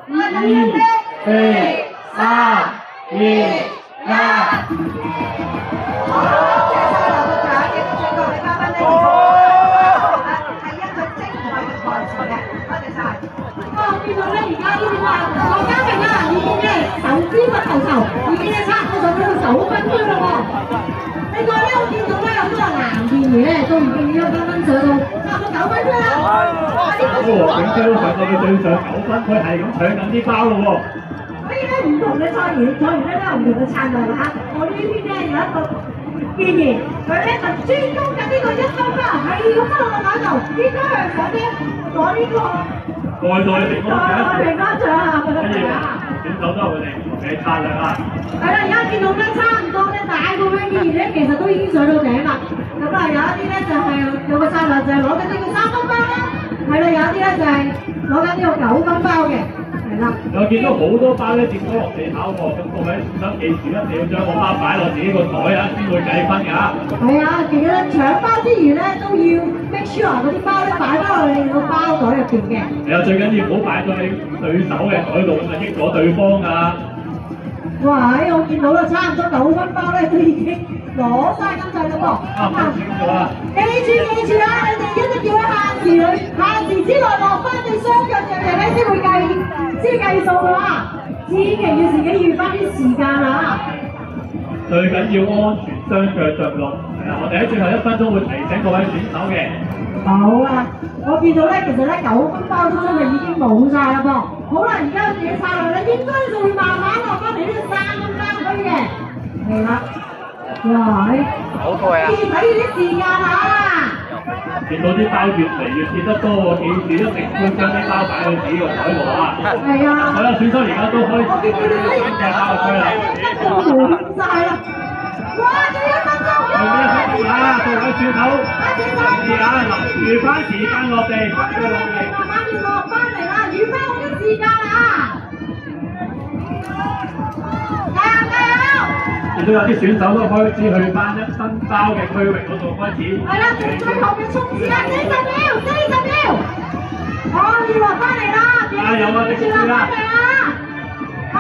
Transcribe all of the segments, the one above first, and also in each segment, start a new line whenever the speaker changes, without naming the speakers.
4、3、2、1。
好，謝晒劉局長，亦都祝各位嘉賓咧，係一個精彩嘅賽事嘅，多謝晒。
我見到咧，而家呢邊啊，郭家明啊，已經咧手支不投球，已經咧差唔多上到9分鐘啦喎。另外咧，我見到咧有好多藍健兒咧，都已經1分上到差唔多9分鐘啦。
咁黃景超上到佢對上9分，佢係咁搶緊啲包咯喎。
所以咧，唔同嘅賽員咧都有唔同嘅策略嚇。我呢邊咧有一個健兒，佢咧就專攻緊呢個1分包，係咁包落個袋度，應該係想咧攞呢個。
代平安獎，
平安獎啊！
跟住選手都係佢哋唔同嘅策略啊。
係啦，而家見到咧差唔多咧，大部分嘅人咧其實都已經上到頂啦。咁啊，有一啲咧就係有個策略就係攞緊呢個3分包啦。係啦，有一啲咧就係攞緊呢個9分包嘅。係啦。
又見到好多包咧跌咗落地考喎，咁各位選手記住一定要將個包擺落自己個袋啊，先會計分㗎。
係啊，記得搶包之餘咧都要 make sure 嗰啲包咧擺翻落你個包袋入邊嘅。
係啊，最緊要唔好擺咗喺對手嘅袋度，咁就益咗對方㗎。
哇！我見到啦，差唔多9分包咧都已經攞晒咁滯啦噃。記住啊！你哋一定要喺限時之內落翻你雙腳嘅嘢咧，先計數㗎啦。千祈要自己預翻啲時間啊！
最緊要安全雙腳着陸。係啊，我哋喺最後1分鐘會提醒各位選手嘅。
好啊！我見到咧，其實咧9分包都真係已經冇晒啦噃。好啦，而家我哋嘅策略咧應該就會慢慢落翻嚟呢個3分包區嘅。係啦，哇！
好攰啊！
睇住啲時間啊！
見到啲包越嚟越跌得多喎，記住一定要將啲包擺去自己個袋度啊！
係啊！
好啦，選手而家都開始揀隻包區啦。
都冇晒啦！哇！仲有1分鐘！
仲有1分鐘啊！各位選手，注意啊！預翻時間落地，
慢慢要落翻嚟啦，預翻好啲時間啊！加油！
見到有啲選手都開始去翻1分包嘅區域嗰度開始。
係啦，最後嘅衝刺啦，40秒！可以落翻嚟啦！
加油啊！記住啦！
係，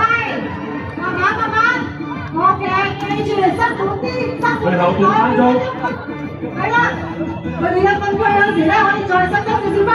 慢慢，OK，記住嚟辛苦啲，
最後半分鐘。
係啦，佢哋1分區有時咧可以再塞多少少包。